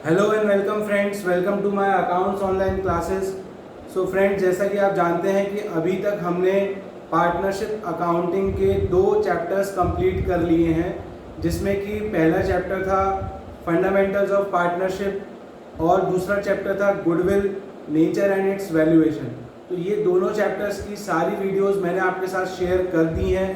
Hello and welcome friends, welcome to my accounts online classes. So friends, जैसा कि आप जानते हैं कि अभी तक हमने पार्टनरशिप अकाउंटिंग के 2 चैप्टर्स कंप्लीट कर लिए हैं, जिसमें कि पहला चैप्टर था फंडामेंटल्स ऑफ पार्टनरशिप और दूसरा चैप्टर था goodwill, nature and it's valuation. तो ये दोनों चैप्टर्स की सारी वीडियोस मैंने आपके साथ शेयर कर दी हैं।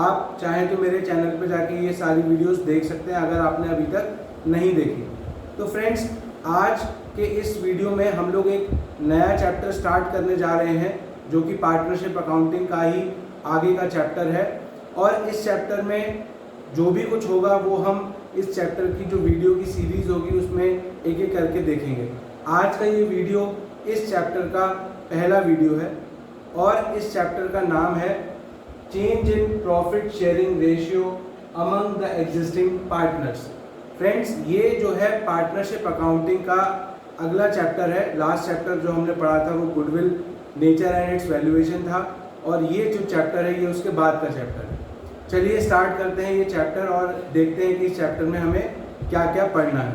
आप चाहें तो मेरे चैनल पर जाके ये सारी वीडियोस देख सकते हैं अगर आपने अभी तक नहीं देखी। तो फ्रेंड्स, आज के इस वीडियो में हम लोग एक नया चैप्टर स्टार्ट करने जा रहे हैं, जो कि पार्टनरशिप अकाउंटिंग का ही आगे का चैप्टर है। और इस चैप्टर में जो भी कुछ होगा वो हम इस चैप्टर की जो वीडियो की सीरीज़ होगी उसमें एक एक करके देखेंगे। आज का ये वीडियो इस चैप्टर का पहला वीडियो है और इस चैप्टर का नाम है change in profit sharing ratio among the existing partners. Friends, ये जो है पार्टनरशिप अकाउंटिंग का अगला चैप्टर है। लास्ट चैप्टर जो हमने पढ़ा था वो goodwill, nature and it's valuation था, और ये जो चैप्टर है ये उसके बाद का चैप्टर है। चलिए स्टार्ट करते हैं ये चैप्टर और देखते हैं कि इस चैप्टर में हमें क्या क्या पढ़ना है।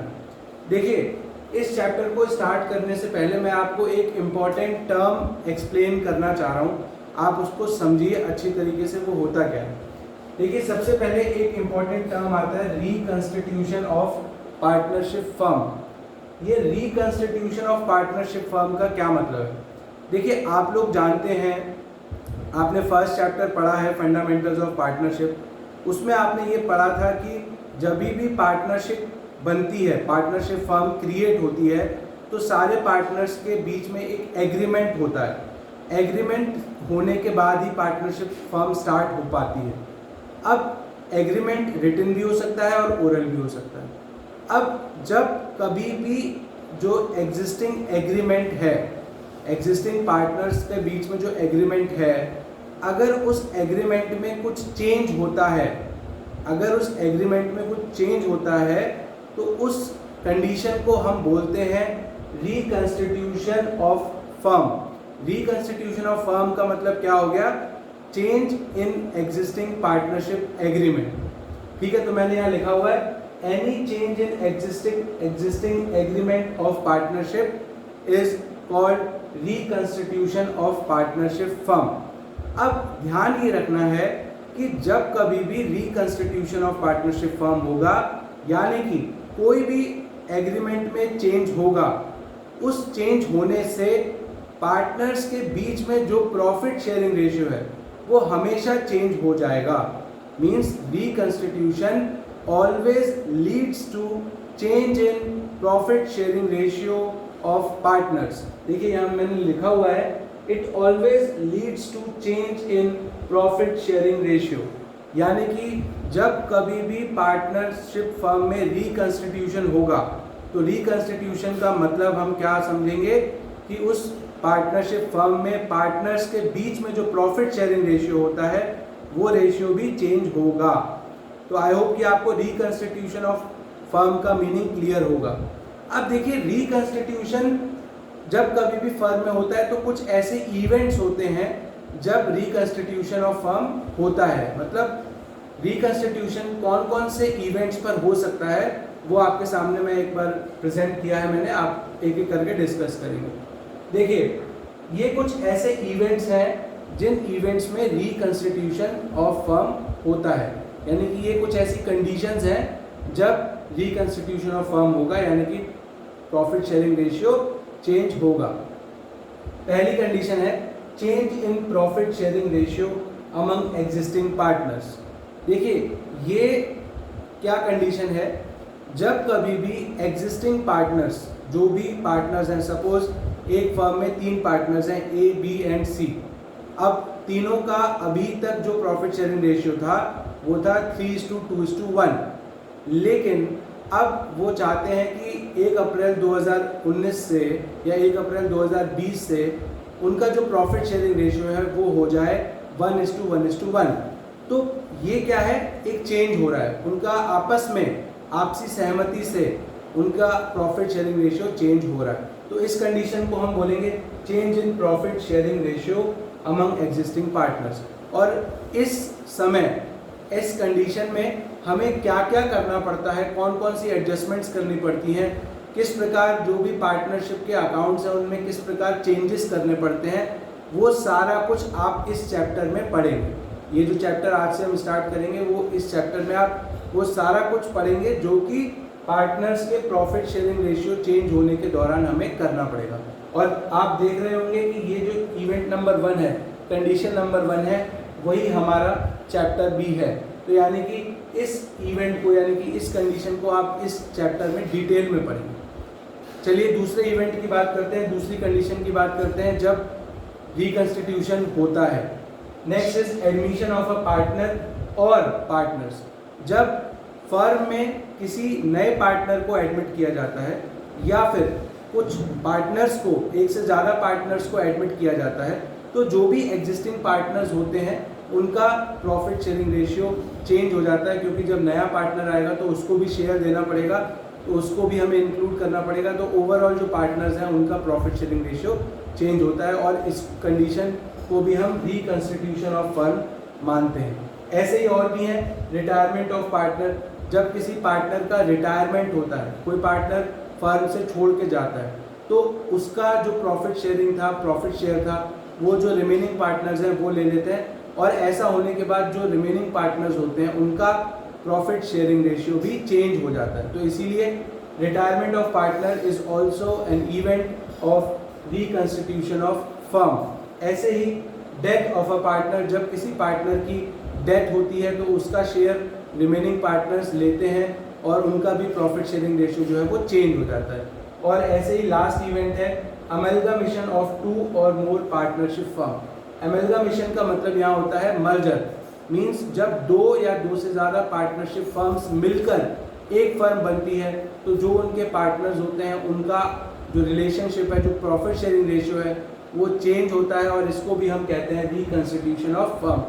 देखिए, इस चैप्टर को स्टार्ट करने से पहले मैं आपको एक इम्पॉर्टेंट टर्म एक्सप्लेन करना चाह रहा हूँ। आप उसको समझिए अच्छी तरीके से, वो होता क्या है। देखिए, सबसे पहले एक इम्पॉर्टेंट टर्म आता है रिकंस्टिट्यूशन ऑफ पार्टनरशिप फर्म। ये रिकंस्टिट्यूशन ऑफ पार्टनरशिप फर्म का क्या मतलब है? देखिए, आप लोग जानते हैं, आपने फर्स्ट चैप्टर पढ़ा है फंडामेंटल्स ऑफ पार्टनरशिप। उसमें आपने ये पढ़ा था कि जब भी पार्टनरशिप बनती है, पार्टनरशिप फर्म क्रिएट होती है, तो सारे पार्टनर्स के बीच में एक एग्रीमेंट होता है। एग्रीमेंट होने के बाद ही पार्टनरशिप फर्म स्टार्ट हो पाती है। अब एग्रीमेंट रिटन भी हो सकता है और ओरल भी हो सकता है। अब जब कभी भी जो एग्जिस्टिंग एग्रीमेंट है, एग्जिस्टिंग पार्टनर्स के बीच में जो एग्रीमेंट है, अगर उस एग्रीमेंट में कुछ चेंज होता है, अगर उस एग्रीमेंट में कुछ चेंज होता है, तो उस कंडीशन को हम बोलते हैं reconstitution of firm. Reconstitution of firm का मतलब क्या हो गया? Change in existing partnership agreement. ठीक है, तो मैंने यहाँ लिखा हुआ है any change in existing agreement of partnership is called reconstitution of partnership firm. अब ध्यान ये रखना है कि जब कभी भी रिकंस्टिट्यूशन ऑफ पार्टनरशिप फर्म होगा, यानी कि कोई भी एग्रीमेंट में चेंज होगा, उस चेंज होने से पार्टनर्स के बीच में जो प्रॉफिट शेयरिंग रेशियो है वो हमेशा चेंज हो जाएगा। Means reconstitution always leads to change in profit sharing ratio of partners. देखिए, यहाँ मैंने लिखा हुआ है it always leads to change in profit sharing ratio. यानी कि जब कभी भी पार्टनरशिप फर्म में रिकंस्टिट्यूशन होगा, तो रिकंस्टिट्यूशन का मतलब हम क्या समझेंगे कि उस पार्टनरशिप फर्म में पार्टनर्स के बीच में जो प्रॉफिट शेयरिंग रेशियो होता है वो रेशियो भी चेंज होगा। तो आई होप कि आपको रिकंस्टिट्यूशन ऑफ फर्म का मीनिंग क्लियर होगा। अब देखिए, रिकंस्टिट्यूशन जब कभी भी फर्म में होता है तो कुछ ऐसे इवेंट्स होते हैं जब रिकंस्टिट्यूशन ऑफ फर्म होता है। मतलब रिकंस्टिट्यूशन कौन कौन से इवेंट्स पर हो सकता है वो आपके सामने मैं एक बार प्रेजेंट किया है मैंने, आप एक एक करके डिस्कस करेंगे। देखिए, ये कुछ ऐसे इवेंट्स हैं जिन इवेंट्स में रिकंस्टिट्यूशन ऑफ फर्म होता है, यानी कि ये कुछ ऐसी कंडीशंस हैं जब रिकंस्टिट्यूशन ऑफ फर्म होगा, यानी कि प्रॉफिट शेयरिंग रेशियो चेंज होगा। पहली कंडीशन है change in profit sharing ratio among existing partners. देखिए, ये क्या कंडीशन है? जब कभी भी एग्जिस्टिंग पार्टनर्स, जो भी पार्टनर्स हैं, सपोज एक फर्म में 3 पार्टनर्स हैं, ए, बी एंड सी। अब तीनों का अभी तक जो प्रॉफिट शेयरिंग रेशियो था वो था 3:2:1। लेकिन अब वो चाहते हैं कि 1 अप्रैल 2019 से या 1 अप्रैल 2020 से उनका जो प्रॉफिट शेयरिंग रेशियो है वो हो जाए 1:1:1। तो ये क्या है? एक चेंज हो रहा है, उनका आपस में आपसी सहमति से उनका प्रॉफिट शेयरिंग रेशियो चेंज हो रहा है। तो इस कंडीशन को हम बोलेंगे change in profit sharing ratio among existing partners. और इस समय, इस कंडीशन में हमें क्या क्या करना पड़ता है, कौन कौन सी एडजस्टमेंट्स करनी पड़ती हैं, किस प्रकार जो भी पार्टनरशिप के अकाउंट्स हैं उनमें किस प्रकार चेंजेस करने पड़ते हैं, वो सारा कुछ आप इस चैप्टर में पढ़ेंगे। ये जो चैप्टर आज से हम स्टार्ट करेंगे वो इस चैप्टर में आप वो सारा कुछ पढ़ेंगे जो कि पार्टनर्स के प्रॉफिट शेयरिंग रेशियो चेंज होने के दौरान हमें करना पड़ेगा। और आप देख रहे होंगे कि ये जो इवेंट नंबर 1 है, कंडीशन नंबर 1 है, वही हमारा चैप्टर बी है। तो यानी कि इस इवेंट को यानी कि इस कंडीशन को आप इस चैप्टर में डिटेल में पढ़ेंगे। चलिए दूसरे इवेंट की बात करते हैं, दूसरी कंडीशन की बात करते हैं जब रिकंस्टिट्यूशन होता है। Next is admission of a partner और पार्टनर्स। जब फर्म में किसी नए पार्टनर को एडमिट किया जाता है या फिर कुछ पार्टनर्स को, एक से ज़्यादा पार्टनर्स को एडमिट किया जाता है, तो जो भी एग्जिस्टिंग पार्टनर्स होते हैं उनका प्रॉफिट शेयरिंग रेशियो चेंज हो जाता है, क्योंकि जब नया पार्टनर आएगा तो उसको भी शेयर देना पड़ेगा, तो उसको भी हमें इंक्लूड करना पड़ेगा। तो ओवरऑल जो पार्टनर्स हैं उनका प्रॉफिट शेयरिंग रेशियो चेंज होता है और इस कंडीशन को भी हम रिकंस्टिट्यूशन ऑफ फर्म मानते हैं। ऐसे ही और भी हैं, रिटायरमेंट ऑफ पार्टनर। जब किसी पार्टनर का रिटायरमेंट होता है, कोई पार्टनर फर्म से छोड़ के जाता है, तो उसका जो प्रॉफिट शेयरिंग था, प्रॉफिट शेयर था, वो जो रिमेनिंग पार्टनर्स हैं वो ले लेते हैं। और ऐसा होने के बाद जो रिमेनिंग पार्टनर्स होते हैं उनका प्रॉफिट शेयरिंग रेशियो भी चेंज हो जाता है। तो इसीलिए retirement of partner is also an event of reconstitution of firm. ऐसे ही डेथ ऑफ अ पार्टनर, जब किसी पार्टनर की डेथ होती है तो उसका शेयर रिमेनिंग पार्टनर्स लेते हैं और उनका भी प्रॉफिट शेयरिंग रेशियो जो है वो चेंज हो जाता है। और ऐसे ही लास्ट इवेंट है अमेलगमेशन ऑफ 2 और मोर पार्टनरशिप फर्म। अमेलगमेशन का मतलब यहाँ होता है मर्जर, मींस जब 2 या 2 से ज़्यादा पार्टनरशिप फर्म्स मिलकर एक फर्म बनती है तो जो उनके पार्टनर्स होते हैं उनका जो रिलेशनशिप है, जो प्रॉफिट शेयरिंग रेशियो है वो चेंज होता है और इसको भी हम कहते हैं रिकंस्टिट्यूशन ऑफ फर्म।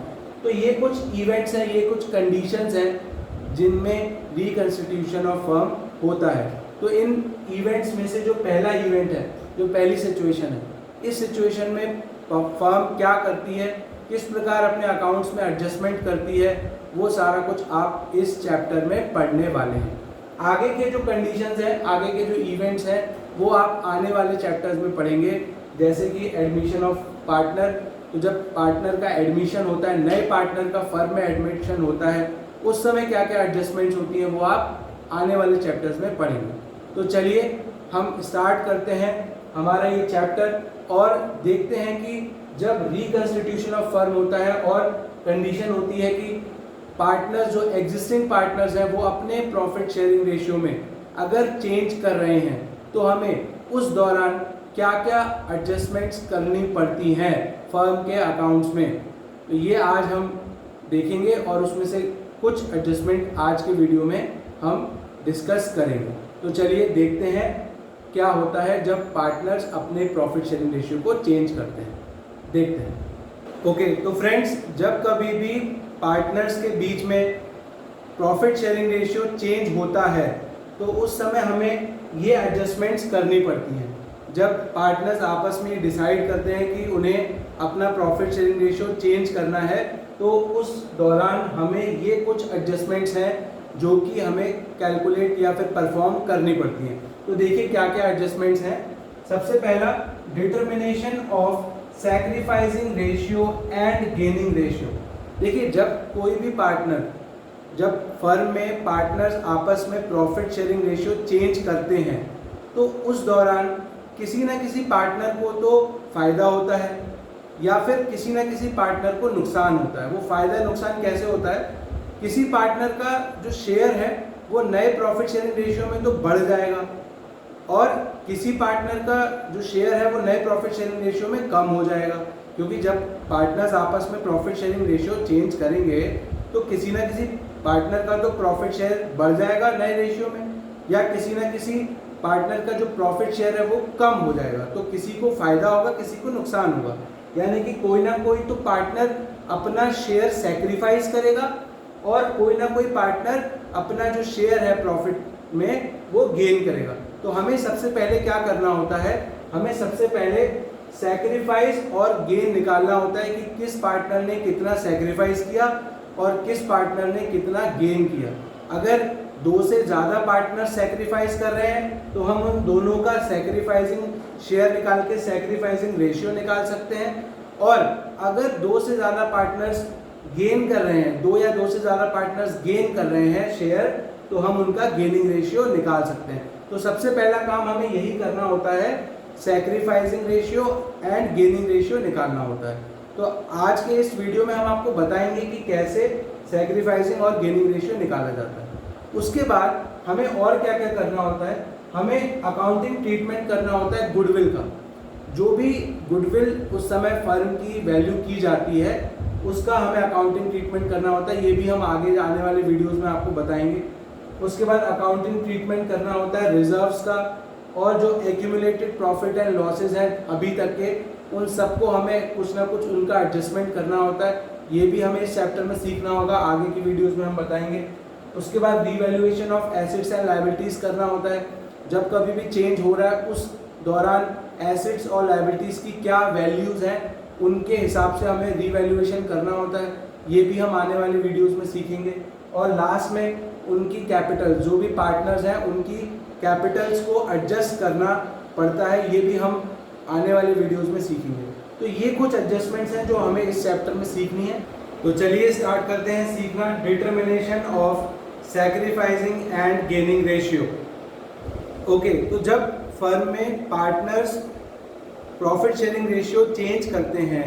तो ये कुछ इवेंट्स हैं, ये कुछ कंडीशंस हैं जिनमें रिकंस्टिट्यूशन ऑफ फर्म होता है। तो इन इवेंट्स में से जो पहला इवेंट है, जो पहली सिचुएशन है, इस सिचुएशन में फर्म क्या करती है, किस प्रकार अपने अकाउंट्स में एडजस्टमेंट करती है, वो सारा कुछ आप इस चैप्टर में पढ़ने वाले हैं। आगे के जो कंडीशंस हैं, आगे के जो इवेंट्स हैं वो आप आने वाले चैप्टर्स में पढ़ेंगे, जैसे कि एडमिशन ऑफ पार्टनर। तो जब पार्टनर का एडमिशन होता है, नए पार्टनर का फर्म में एडमिशन होता है, उस समय क्या क्या एडजस्टमेंट्स होती हैं वो आप आने वाले चैप्टर्स में पढ़ेंगे। तो चलिए हम स्टार्ट करते हैं हमारा ये चैप्टर और देखते हैं कि जब रिकंस्टिट्यूशन ऑफ फर्म होता है और कंडीशन होती है कि पार्टनर्स, जो एग्जिस्टिंग पार्टनर्स हैं, वो अपने प्रॉफिट शेयरिंग रेशियो में अगर चेंज कर रहे हैं तो हमें उस दौरान क्या क्या एडजस्टमेंट्स करनी पड़ती हैं फर्म के अकाउंट्स में, तो ये आज हम देखेंगे और उसमें से कुछ एडजस्टमेंट आज के वीडियो में हम डिस्कस करेंगे। तो चलिए देखते हैं क्या होता है जब पार्टनर्स अपने प्रॉफिट शेयरिंग रेशियो को चेंज करते हैं। देखते हैं। ओके, तो फ्रेंड्स, जब कभी भी पार्टनर्स के बीच में प्रॉफिट शेयरिंग रेशियो चेंज होता है तो उस समय हमें ये एडजस्टमेंट्स करनी पड़ती हैं। जब पार्टनर्स आपस में डिसाइड करते हैं कि उन्हें अपना प्रॉफिट शेयरिंग रेशियो चेंज करना है, तो उस दौरान हमें ये कुछ एडजस्टमेंट्स हैं जो कि हमें कैलकुलेट या फिर परफॉर्म करनी पड़ती हैं। तो देखिए क्या क्या एडजस्टमेंट्स हैं। सबसे पहला, determination of sacrificing ratio and gaining ratio. देखिए, जब कोई भी पार्टनर, जब फर्म में पार्टनर्स आपस में प्रॉफिट शेयरिंग रेशियो चेंज करते हैं तो उस दौरान किसी न किसी पार्टनर को तो फ़ायदा होता है या फिर किसी न किसी पार्टनर को नुकसान होता है। वो फ़ायदा नुकसान कैसे होता है, किसी पार्टनर का जो शेयर है वो नए प्रॉफिट शेयरिंग रेशियो में तो बढ़ जाएगा और किसी पार्टनर का जो शेयर है वो नए प्रॉफिट शेयरिंग रेशियो में कम हो जाएगा, क्योंकि जब पार्टनर्स आपस में प्रॉफिट शेयरिंग रेशियो चेंज करेंगे तो किसी न किसी पार्टनर का तो प्रॉफिट शेयर बढ़ जाएगा नए रेशियो में, या किसी न किसी पार्टनर का जो प्रॉफिट शेयर है वो कम हो जाएगा। तो किसी को फ़ायदा होगा, किसी को नुकसान होगा, यानी कि कोई ना कोई तो पार्टनर अपना शेयर सेक्रीफाइस करेगा और कोई ना कोई पार्टनर अपना जो शेयर है प्रॉफिट में वो गेन करेगा। तो हमें सबसे पहले क्या करना होता है, हमें सबसे पहले सेक्रीफाइस और गेन निकालना होता है कि किस पार्टनर ने कितना सेक्रीफाइस किया और किस पार्टनर ने कितना गेन किया। अगर दो से ज़्यादा पार्टनर सेक्रीफाइस कर रहे हैं तो हम उन दोनों का सेक्रीफाइसिंग शेयर निकाल के सेक्रीफाइसिंग रेशियो निकाल सकते हैं। और अगर दो से ज़्यादा पार्टनर्स गेन कर रहे हैं, दो या दो से ज़्यादा पार्टनर्स गेन कर रहे हैं शेयर, तो हम उनका गेनिंग रेशियो निकाल सकते हैं। तो सबसे पहला काम हमें यही करना होता है, sacrificing ratio and gaining ratio निकालना होता है। तो आज के इस वीडियो में हम आपको बताएंगे कि कैसे सैक्रिफाइसिंग और गेनिंग रेशियो निकाला जाता है। उसके बाद हमें और क्या क्या करना होता है, हमें अकाउंटिंग ट्रीटमेंट करना होता है गुडविल का। जो भी गुडविल उस समय फर्म की वैल्यू की जाती है उसका हमें अकाउंटिंग ट्रीटमेंट करना होता है। ये भी हम आगे आने वाले वीडियोस में आपको बताएंगे। उसके बाद अकाउंटिंग ट्रीटमेंट करना होता है रिजर्व्स का, और जो एक्यूमुलेटेड प्रॉफिट एंड लॉसेज हैं अभी तक के, उन सबको हमें कुछ ना कुछ उनका एडजस्टमेंट करना होता है। ये भी हमें इस चैप्टर में सीखना होगा, आगे की वीडियोस में हम बताएंगे। उसके बाद revaluation of assets and liabilities करना होता है। जब कभी भी चेंज हो रहा है उस दौरान एसेट्स और लायबिलिटीज़ की क्या वैल्यूज़ हैं उनके हिसाब से हमें रीवैल्यूएशन करना होता है। ये भी हम आने वाली वीडियोस में सीखेंगे। और लास्ट में उनकी कैपिटल, जो भी पार्टनर्स हैं उनकी कैपिटल्स को एडजस्ट करना पड़ता है। ये भी हम आने वाली वीडियोस में सीखेंगे। तो ये कुछ एडजस्टमेंट्स हैं जो हमें इस चैप्टर में सीखनी है। तो चलिए स्टार्ट करते हैं सीखना determination of sacrificing and gaining ratio. Okay, तो जब फर्म में partners profit sharing ratio change करते हैं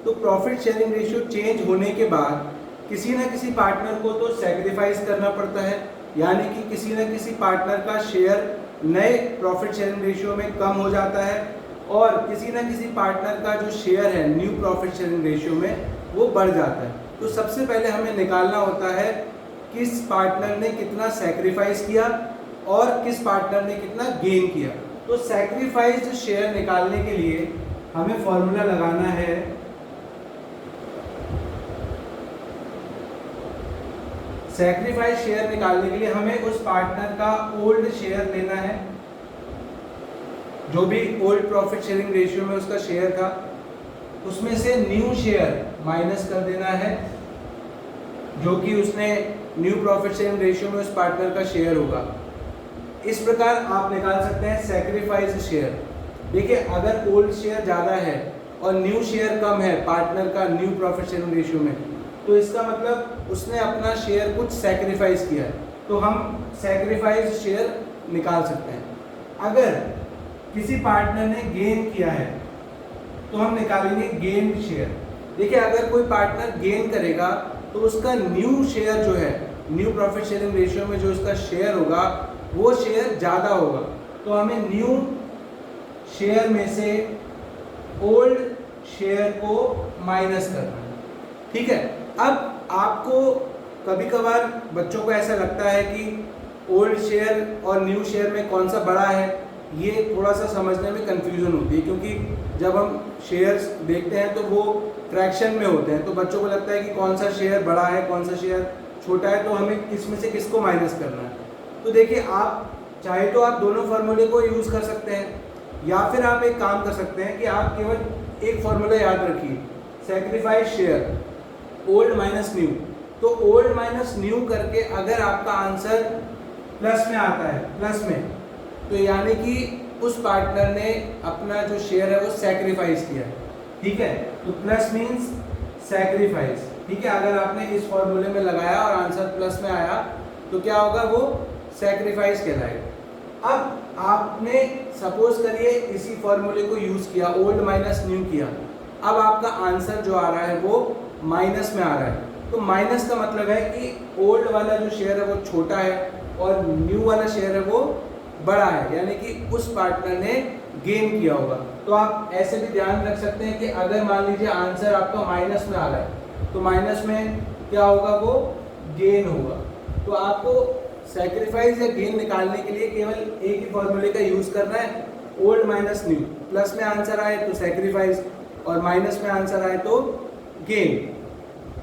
तो प्रॉफिट शेयरिंग रेशियो चेंज होने के बाद किसी न किसी पार्टनर को तो सैक्रिफाइस करना पड़ता है, यानी कि किसी न किसी पार्टनर का शेयर नए प्रॉफिट शेयरिंग रेशियो में कम हो जाता है और किसी न किसी पार्टनर का जो शेयर है न्यू प्रॉफिट शेयरिंग रेशियो में वो बढ़ जाता है। तो सबसे पहले हमें निकालना होता है किस पार्टनर ने कितना सैक्रिफाइस किया और किस पार्टनर ने कितना गेन किया। तो सैक्रिफाइस्ड शेयर निकालने के लिए हमें फॉर्मूला लगाना है सैक्रिफाइस शेयर निकालने के लिए हमें उस पार्टनर का ओल्ड शेयर लेना है, जो भी ओल्ड प्रॉफिट शेयरिंग रेशियो में उसका शेयर था, उसमें से न्यू शेयर माइनस कर देना है जो कि उसने न्यू प्रॉफिट शेयरिंग रेशियो में उस पार्टनर का शेयर होगा। इस प्रकार आप निकाल सकते हैं सैक्रिफाइस शेयर। देखिए, अगर ओल्ड शेयर ज़्यादा है और न्यू शेयर कम है पार्टनर का न्यू प्रॉफिट शेयरिंग रेशियो में, तो इसका मतलब उसने अपना शेयर कुछ सैक्रिफाइस किया है, तो हम सैक्रिफाइस शेयर निकाल सकते हैं। अगर किसी पार्टनर ने गेन किया है तो हम निकालेंगे गेन शेयर। देखिए, अगर कोई पार्टनर गेन करेगा तो उसका न्यू शेयर जो है न्यू प्रॉफिट शेयरिंग रेशियो में जो उसका शेयर होगा वो शेयर ज़्यादा होगा, तो हमें न्यू शेयर में से ओल्ड शेयर को माइनस करना है। ठीक है। अब आपको कभी कभार बच्चों को ऐसा लगता है कि ओल्ड शेयर और न्यू शेयर में कौन सा बड़ा है, ये थोड़ा सा समझने में कंफ्यूजन होती है, क्योंकि जब हम शेयर्स देखते हैं तो वो फ्रैक्शन में होते हैं, तो बच्चों को लगता है कि कौन सा शेयर बड़ा है कौन सा शेयर छोटा है, तो हमें किस में से किसको माइनस करना है। तो देखिए, आप चाहे तो आप दोनों फार्मूले को यूज़ कर सकते हैं, या फिर आप एक काम कर सकते हैं कि आप केवल एक फार्मूला याद रखिए, sacrifice share old minus new. तो ओल्ड माइनस न्यू करके अगर आपका आंसर प्लस में आता है, प्लस में, तो यानी कि उस पार्टनर ने अपना जो शेयर है वो सैक्रिफाइस किया है। ठीक है, तो प्लस मीन्स सैक्रिफाइस। ठीक है, अगर आपने इस फॉर्मूले में लगाया और आंसर प्लस में आया तो क्या होगा, वो सैक्रिफाइस कहलाएगा। अब आपने सपोज करिए इसी फॉर्मूले को यूज़ किया, ओल्ड माइनस न्यू किया, अब आपका आंसर जो आ रहा है वो माइनस में आ रहा है। तो माइनस का मतलब है कि ओल्ड वाला जो शेयर है वो छोटा है और न्यू वाला शेयर है वो बड़ा है, यानी कि उस पार्टनर ने गेन किया होगा। तो आप ऐसे भी ध्यान रख सकते हैं कि अगर मान लीजिए आंसर आपका माइनस में आ रहा है तो माइनस में क्या होगा, वो गेन होगा। तो आपको सैक्रिफाइस या गेन निकालने के लिए केवल एक ही फॉर्मूले का यूज़ करना है, ओल्ड माइनस न्यू। प्लस में आंसर आए तो सैक्रिफाइस और माइनस में आंसर आए तो गेन।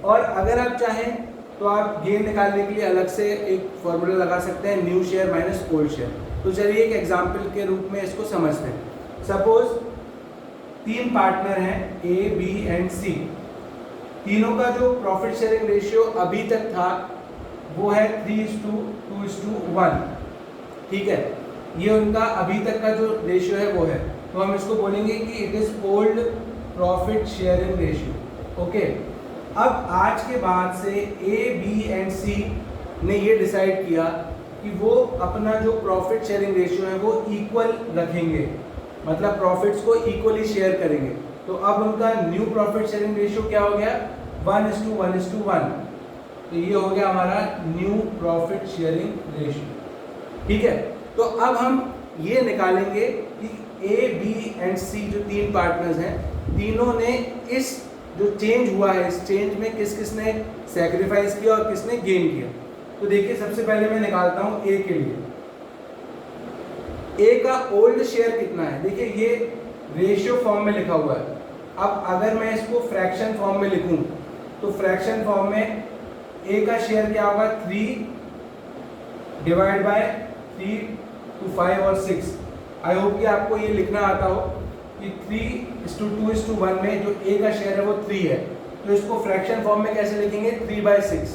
और अगर आप चाहें तो आप गेन निकालने के लिए अलग से एक फॉर्मूला लगा सकते हैं, new share minus old share. तो चलिए एक एग्जाम्पल के रूप में इसको समझते हैं। सपोज 3 पार्टनर हैं ए, बी एंड सी। तीनों का जो प्रॉफिट शेयरिंग रेशियो अभी तक था वो है 3:2:1, ठीक है। ये उनका अभी तक का जो रेशियो है वो है, तो हम इसको बोलेंगे कि it is old profit sharing ratio. Okay, अब आज के बाद से ए, बी एंड सी ने ये डिसाइड किया कि वो अपना जो प्रॉफिट शेयरिंग रेशियो है वो इक्वल रखेंगे, मतलब प्रॉफिट्स को इक्वली शेयर करेंगे। तो अब उनका न्यू प्रॉफिट शेयरिंग रेशियो क्या हो गया, 1:1:1। तो ये हो गया हमारा न्यू प्रॉफिट शेयरिंग रेशियो, ठीक है। तो अब हम ये निकालेंगे कि ए, बी एंड सी जो तीन पार्टनर्स हैं, तीनों ने इस जो चेंज हुआ है, इस चेंज में किस किस ने सैक्रिफाइस किया और किसने गेन किया। तो देखिए, सबसे पहले मैं निकालता हूं ए के लिए। ए का ओल्ड शेयर कितना है, देखिए ये रेशियो फॉर्म में लिखा हुआ है। अब अगर मैं इसको फ्रैक्शन फॉर्म में लिखूं तो फ्रैक्शन फॉर्म में ए का शेयर क्या होगा, 3 डिवाइड बाय 3 to 5 और 6। आई होप कि आपको ये लिखना आता हो कि 3:2:1 में जो ए का शेयर है वो 3 है, तो इसको फ्रैक्शन फॉर्म में कैसे लिखेंगे, 3/6।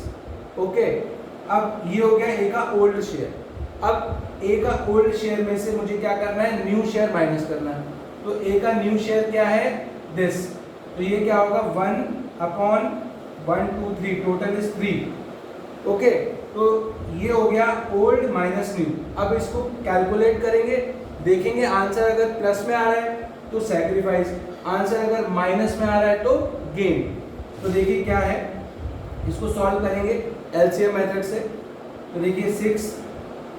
ओके, अब ये हो गया ए का ओल्ड शेयर। अब ए का ओल्ड शेयर में से मुझे क्या करना है, न्यू शेयर माइनस करना है। तो ए का न्यू शेयर क्या है, दिस, तो ये क्या होगा, 1/1, 2, 3, टोटल इज 3। ओके, तो ये हो गया ओल्ड माइनस न्यू। अब इसको कैलकुलेट करेंगे, देखेंगे आंसर अगर प्लस में आ रहा है तो सैक्रिफाइस, आंसर अगर माइनस में आ रहा है तो गेन। तो देखिए क्या है, इसको सॉल्व करेंगे एलसीएम मेथड से। तो देखिए 6,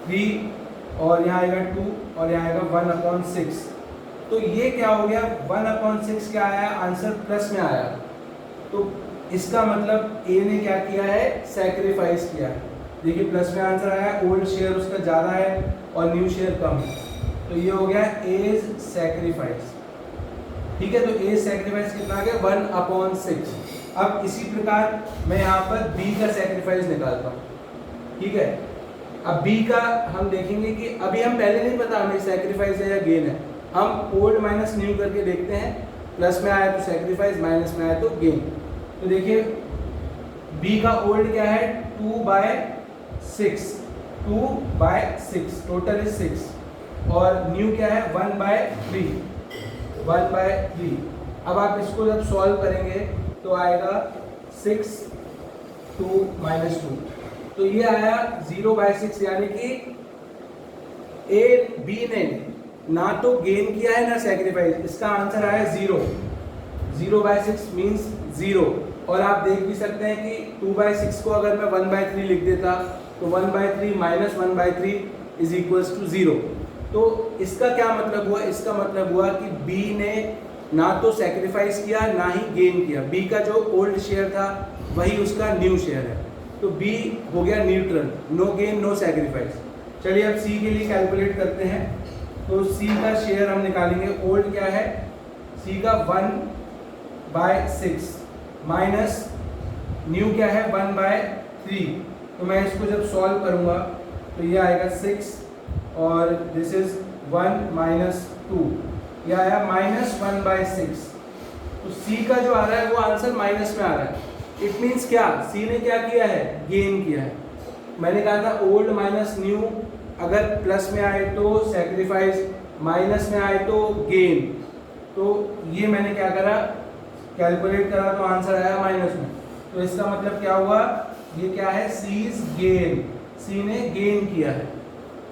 3 और यहाँ आएगा 2 और यहाँ आएगा 1/6। तो ये क्या हो गया, 1/6 क्या आया, आंसर प्लस में आया। तो इसका मतलब ए ने क्या किया है, सैक्रिफाइस किया है। देखिए प्लस में आंसर आया, ओल्ड शेयर उसका ज़्यादा है और न्यू शेयर कम है, तो ये हो गया एज सैक्रिफाइस, ठीक है। तो एज सैक्रिफाइस कितना आ गया, 1/6। अब इसी प्रकार मैं यहाँ पर बी का सैक्रिफाइस निकालता हूँ, ठीक है। अब बी का हम देखेंगे कि अभी हम पहले नहीं पता हमें सैक्रिफाइस है या गेन है, हम ओल्ड माइनस न्यू करके देखते हैं। प्लस में आया तो सैक्रिफाइस, माइनस में आया तो गेन। तो देखिए बी का ओल्ड क्या है, 2/6, 2/6, टोटल इज 6, और न्यू क्या है, 1/3, 1/3। अब आप इसको जब सॉल्व करेंगे तो आएगा 6, 2 - 2, तो ये आया 0/6, यानी कि ए बी ने ना तो गेन किया है ना सैक्रिफाइस, इसका आंसर आया 0। 0/6 मीन्स 0। और आप देख भी सकते हैं कि 2/6 को अगर मैं 1/3 लिख देता तो 1/3 माइनस 1/3 इज इक्वल्स टू 0। तो इसका क्या मतलब हुआ, इसका मतलब हुआ कि बी ने ना तो सैक्रिफाइस किया ना ही गेन किया। बी का जो ओल्ड शेयर था वही उसका न्यू शेयर है, तो बी हो गया neutral, no gain no sacrifice. चलिए अब सी के लिए कैलकुलेट करते हैं। तो सी का शेयर हम निकालेंगे, ओल्ड क्या है, सी का 1/6 माइनस न्यू क्या है, 1/3। तो मैं इसको जब सॉल्व करूंगा तो ये आएगा 6 और दिस इज 1 - 2, ये आया -1/6। तो सी का जो आ रहा है वो आंसर माइनस में आ रहा है। इट मीन्स क्या, सी ने क्या किया है, गेन किया है। मैंने कहा था ओल्ड माइनस न्यू, अगर प्लस में आए तो सैक्रिफाइस, माइनस में आए तो गेन। तो ये मैंने क्या करा, कैलकुलेट करा तो आंसर आया माइनस में। तो इसका मतलब क्या हुआ, ये क्या है, सीज गेन, सी ने गेन किया है,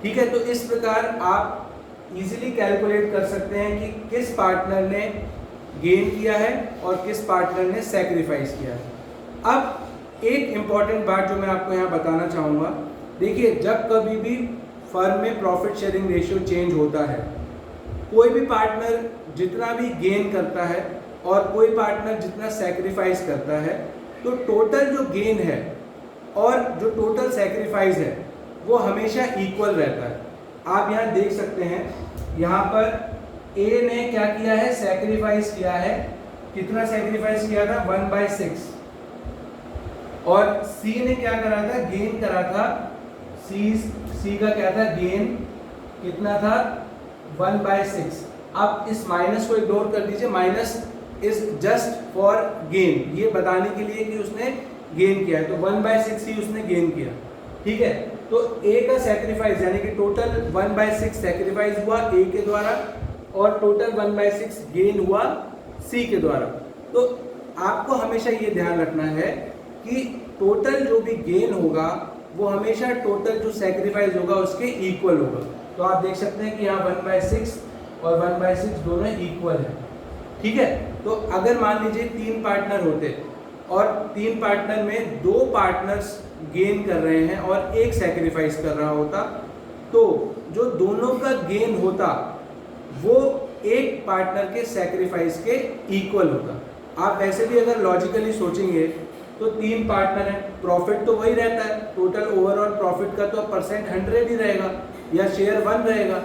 ठीक है। तो इस प्रकार आप इजीली कैलकुलेट कर सकते हैं कि किस पार्टनर ने गेन किया है और किस पार्टनर ने सैक्रिफाइस किया है। अब एक इम्पॉर्टेंट बात जो मैं आपको यहाँ बताना चाहूँगा, देखिए जब कभी भी फर्म में प्रॉफिट शेयरिंग रेशियो चेंज होता है, कोई भी पार्टनर जितना भी गेन करता है और कोई पार्टनर जितना सैक्रिफाइस करता है, तो टोटल जो गेन है और जो टोटल सैक्रिफाइस है वो हमेशा इक्वल रहता है। आप यहाँ देख सकते हैं, यहाँ पर ए ने क्या किया है, सैक्रिफाइस किया है। कितना सैक्रिफाइस किया था, 1/6, और सी ने क्या करा था, गेन करा था। सी का क्या था, गेन कितना था, 1/6। आप इस माइनस को इग्नोर कर दीजिए, minus is just for gain, ये बताने के लिए कि उसने गेन किया है। तो 1/6 ही उसने गेन किया। ठीक है। तो ए का सेक्रीफाइस यानी कि टोटल 1/6 सेक्रीफाइस हुआ ए के द्वारा और टोटल 1/6 गेन हुआ सी के द्वारा। तो आपको हमेशा ये ध्यान रखना है कि टोटल जो भी गेन होगा वो हमेशा टोटल जो सेक्रीफाइस होगा उसके इक्वल होगा। तो आप देख सकते हैं कि यहाँ 1/6 और 1/6 दोनों इक्वल है। ठीक है। तो अगर मान लीजिए 3 पार्टनर होते और 3 पार्टनर में 2 पार्टनर्स गेन कर रहे हैं और एक सेक्रीफाइस कर रहा होता, तो जो दोनों का गेन होता वो एक पार्टनर के सेक्रीफाइस के इक्वल होता। आप वैसे भी अगर लॉजिकली सोचेंगे तो 3 पार्टनर हैं, प्रॉफिट तो वही रहता है, टोटल ओवरऑल प्रॉफिट का तो परसेंट 100 ही रहेगा या शेयर 1 रहेगा।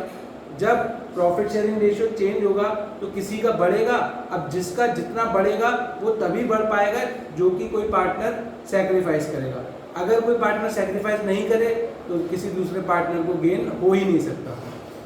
जब प्रॉफिट शेयरिंग रेशियो चेंज होगा तो किसी का बढ़ेगा। अब जिसका जितना बढ़ेगा वो तभी बढ़ पाएगा जो कि कोई पार्टनर सेक्रीफाइस करेगा। अगर कोई पार्टनर सेक्रीफाइस नहीं करे तो किसी दूसरे पार्टनर को गेन हो ही नहीं सकता।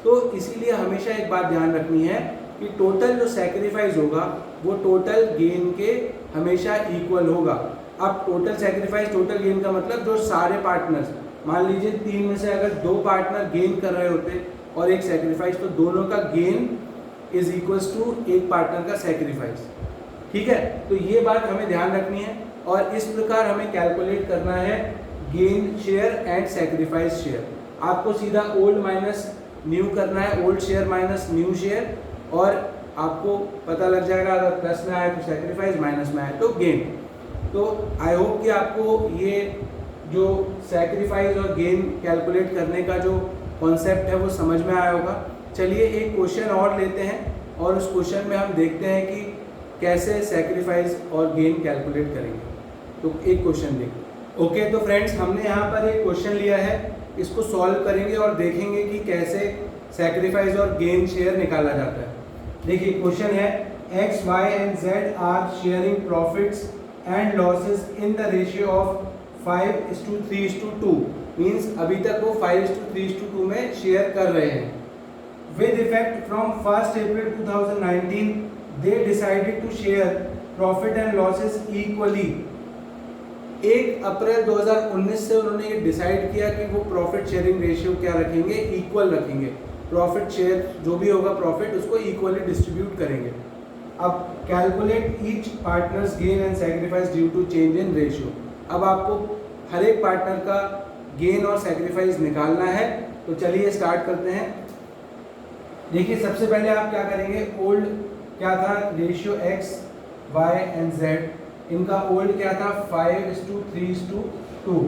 तो इसीलिए हमेशा एक बात ध्यान रखनी है कि टोटल जो सेक्रीफाइस होगा वो टोटल गेन के हमेशा इक्वल होगा। अब टोटल सेक्रीफाइस टोटल गेन का मतलब जो सारे पार्टनर्स, मान लीजिए 3 में से अगर 2 पार्टनर गेन कर रहे होते और एक सेक्रीफाइस, तो दोनों का गेन इज इक्वल्स टू एक पार्टनर का सेक्रीफाइस। ठीक है। तो ये बात हमें ध्यान रखनी है और इस प्रकार हमें कैलकुलेट करना है gain share and sacrifice share. आपको सीधा ओल्ड माइनस न्यू करना है, old share minus new share, और आपको पता लग जाएगा अगर प्लस में आए तो सेक्रीफाइस, माइनस में आए तो गेन। तो आई होप कि आपको ये जो सेक्रीफाइस और गेन कैलकुलेट करने का जो कॉन्सेप्ट है वो समझ में आया होगा। चलिए एक क्वेश्चन और लेते हैं और उस क्वेश्चन में हम देखते हैं कि कैसे सेक्रीफाइस और गेन कैलकुलेट करेंगे। तो एक क्वेश्चन देखिए। ओके, तो फ्रेंड्स हमने यहाँ पर एक क्वेश्चन लिया है, इसको सॉल्व करेंगे और देखेंगे कि कैसे सेक्रीफाइस और गेन शेयर निकाला जाता है। देखिए क्वेश्चन है X, Y and Z are sharing profits and losses in the ratio of 5:3:2। Means अभी तक वो 5:3:2 में शेयर कर रहे हैं। With effect from 1 April 2019 they decided to share profit and losses equally. 1 April 2019 से उन्होंने ये डिसाइड किया कि वो प्रॉफिट शेयरिंग रेशियो क्या रखेंगे, इक्वल रखेंगे। प्रॉफिट शेयर जो भी होगा प्रॉफिट उसको इक्वली डिस्ट्रीब्यूट करेंगे। अब calculate each partners gain and sacrifice due to change in ratio. अब आपको हर एक पार्टनर का गेन और सेक्रीफाइस निकालना है। तो चलिए स्टार्ट करते हैं। देखिए सबसे पहले आप क्या करेंगे, ओल्ड क्या था, ratio X, Y and Z, इनका ओल्ड क्या था 5:3:2।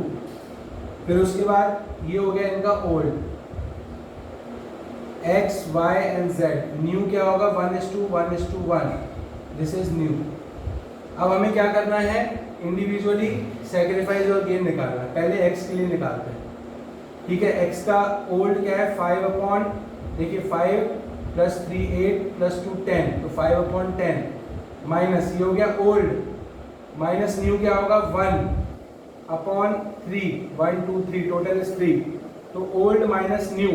फिर उसके बाद ये हो गया इनका old X, Y and Z। New क्या होगा 1:1:1, दिस इज न्यू। अब हमें क्या करना है, इंडिविजुअली सेक्रीफाइस और गेन निकालना है। पहले X के लिए निकालते हैं। ठीक है, X का ओल्ड क्या है 5 देखिए 5 + 3 8 + 2 10, तो 5/10 माइनस ये हो गया ओल्ड, माइनस न्यू क्या होगा 1/3, 1 2 3 टोटल इज 3, तो ओल्ड माइनस न्यू।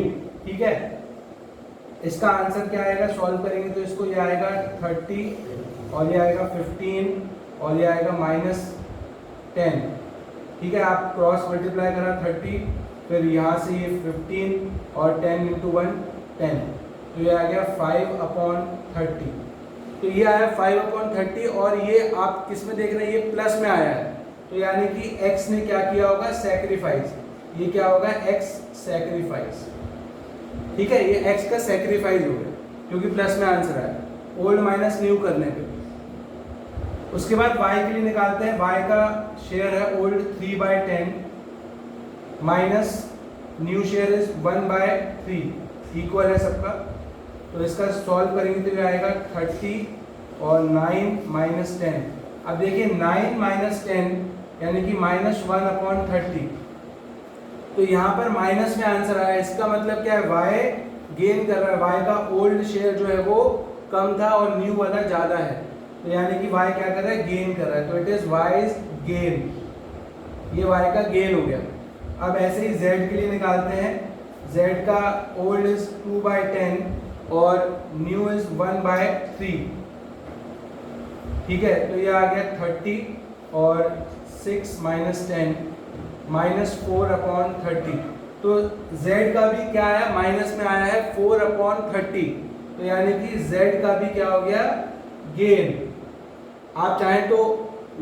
ठीक है, इसका आंसर क्या आएगा, सॉल्व करेंगे तो इसको ये आएगा 30 और ये आएगा 15 और ये आएगा -10। ठीक है, आप क्रॉस मल्टीप्लाई करा 30, फिर यहाँ से ये 15 और 10 × 1 10, तो ये आ गया 5/30। तो ये आया 5/30 और ये आप किस में देख रहे हैं, ये प्लस में आया है। तो यानी कि x ने क्या किया होगा, सेक्रीफाइस। ये क्या होगा, x सेक्रीफाइस। ठीक है, ये x का सेक्रीफाइस हो गया क्योंकि प्लस में आंसर आया, ओल्ड माइनस न्यू करने पे। उसके बाद y के लिए निकालते हैं। y का शेयर है old 3/10 minus new share is 1/3, equal है सबका। तो इसका सॉल्व करेंगे तो ये आएगा 30 और 9 - 10। अब देखिए 9 - 10 यानी कि -1/30, तो यहाँ पर माइनस में आंसर आया। इसका मतलब क्या है, y गेन कर रहा है, y का ओल्ड शेयर जो है वो कम था और न्यू वाला ज़्यादा है, तो यानी कि y क्या कर रहा है, गेन कर रहा है। तो इट इज़ y's गेन, ये y का गेन हो गया। अब ऐसे ही z के लिए निकालते हैं। z का ओल्ड इज 2/10 और न्यू इज 1/3। ठीक है, तो ये आ गया 30 और 6 - 10, -4/30। तो z का भी क्या आया, माइनस में आया है 4/30। तो यानी कि z का भी क्या हो गया, गेन। आप चाहें तो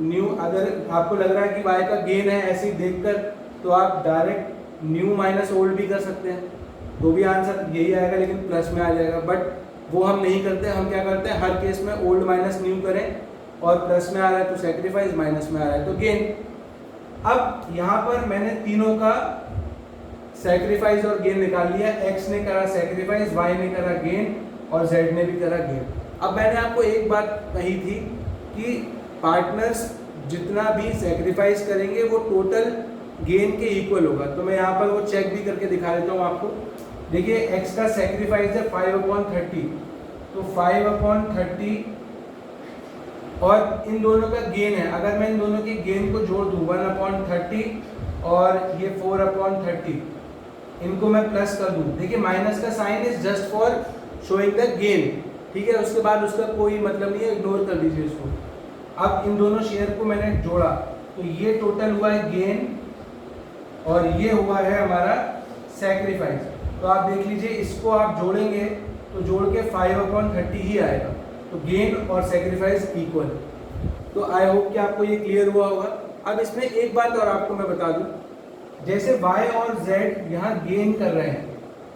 न्यू, अगर आपको लग रहा है कि y का गेन है ऐसे ही देखकर, तो आप डायरेक्ट न्यू माइनस ओल्ड भी कर सकते हैं, तो भी आंसर यही आएगा, लेकिन प्लस में आ जाएगा। बट वो हम नहीं करते, हम क्या करते हैं, हर केस में ओल्ड माइनस न्यू करें, और प्लस में आ रहा है तो सेक्रीफाइस, माइनस में आ रहा है तो गेन। अब यहाँ पर मैंने तीनों का सेक्रीफाइस और गेन निकाल लिया। x ने करा सेक्रीफाइस, y ने करा गेन, और z ने भी करा गेन। अब मैंने आपको एक बात कही थी कि पार्टनर्स जितना भी सेक्रीफाइस करेंगे वो टोटल गेन के इक्वल होगा। तो मैं यहाँ पर वो चेक भी करके दिखा देता हूँ आपको। देखिए x का सेक्रीफाइस है 5/30, तो 5/30, और इन दोनों का गेन है, अगर मैं इन दोनों के गेन को जोड़ दूँ 1/30 और ये 4/30, इनको मैं प्लस कर दूँ। देखिए माइनस का sign is just for showing the gain, ठीक है, उसके बाद उसका कोई मतलब नहीं है, इग्नोर कर दीजिए इसको। अब इन दोनों शेयर को मैंने जोड़ा, तो ये टोटल हुआ है गेन, और ये हुआ है हमारा सेक्रीफाइस। तो आप देख लीजिए, इसको आप जोड़ेंगे तो जोड़ के 5/30 ही आएगा, तो गेन और सेक्रीफाइस इक्वल। तो आई होप कि आपको ये क्लियर हुआ होगा। अब इसमें एक बात और आपको मैं बता दूं, जैसे y और z यहाँ गेन कर रहे हैं,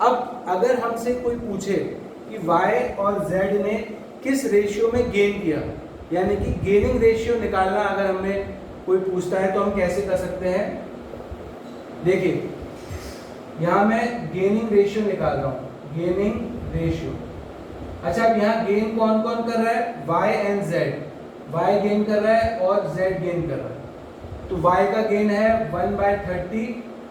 अब अगर हमसे कोई पूछे कि y और z ने किस रेशियो में गेन किया, यानी कि गेनिंग रेशियो निकालना अगर हमें कोई पूछता है तो हम कैसे कर सकते हैं। देखिए यहाँ मैं गेनिंग रेशियो निकाल रहा हूँ, गेनिंग रेशियो। अच्छा, अब यहाँ गेन कौन कौन कर रहा है, y and z। y gain कर रहा है और z गेन कर रहा है, तो y का गेन है 1/30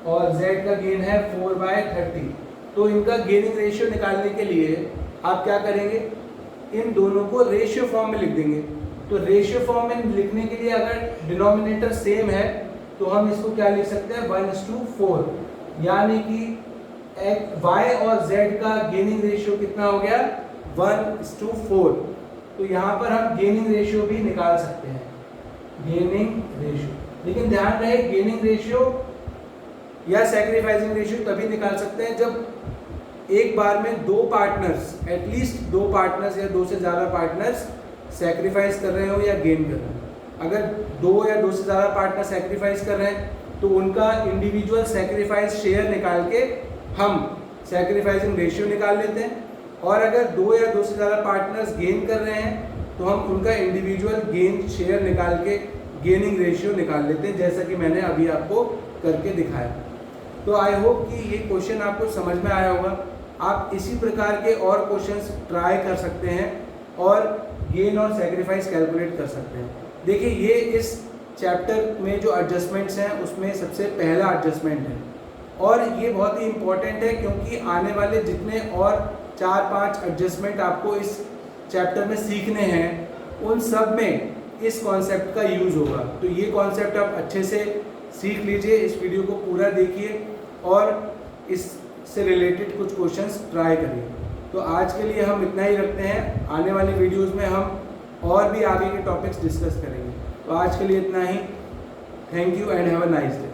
और z का गेन है 4/30। तो इनका गेनिंग रेशियो निकालने के लिए आप क्या करेंगे, इन दोनों को रेशियो फॉर्म में लिख देंगे। तो रेशियो फॉर्म में लिखने के लिए अगर डिनोमिनेटर सेम है तो हम इसको क्या लिख सकते हैं, 1:4, यानी कि y और z का गेनिंग रेशियो कितना हो गया, 1:4। तो यहाँ पर हम गेनिंग रेशियो भी निकाल सकते हैं, गेनिंग रेशियो। लेकिन ध्यान रहे, गेनिंग रेशियो या सेक्रीफाइसिंग रेशियो तभी निकाल सकते हैं जब एक बार में दो पार्टनर्स, एटलीस्ट दो पार्टनर्स या दो से ज़्यादा पार्टनर्स सेक्रीफाइस कर रहे हो या गेन कर रहे हो। अगर दो या दो से ज़्यादा पार्टनर सेक्रीफाइस कर रहे हैं तो उनका इंडिविजुअल सेक्रीफाइस शेयर निकाल के हम सेक्रीफाइसिंग रेशियो निकाल लेते हैं, और अगर दो या दो से ज़्यादा पार्टनर्स गेन कर रहे हैं तो हम उनका इंडिविजुअल गेन शेयर निकाल के गेनिंग रेशियो निकाल लेते हैं, जैसा कि मैंने अभी आपको करके दिखाया। तो आई होप कि ये क्वेश्चन आपको समझ में आया होगा। आप इसी प्रकार के और क्वेश्चंस ट्राई कर सकते हैं और गेन और सेक्रीफाइस कैलकुलेट कर सकते हैं। देखिए ये इस चैप्टर में जो एडजस्टमेंट्स हैं उसमें सबसे पहला एडजस्टमेंट है, और ये बहुत ही इम्पॉर्टेंट है क्योंकि आने वाले जितने और 4-5 एडजस्टमेंट आपको इस चैप्टर में सीखने हैं उन सब में इस कॉन्सेप्ट का यूज़ होगा। तो ये कॉन्सेप्ट आप अच्छे से सीख लीजिए, इस वीडियो को पूरा देखिए और इससे रिलेटेड कुछ क्वेश्चंस ट्राई करिए। तो आज के लिए हम इतना ही रखते हैं, आने वाली वीडियोस में हम और भी आगे के टॉपिक्स डिस्कस करेंगे। तो आज के लिए इतना ही। Thank you and have a nice day.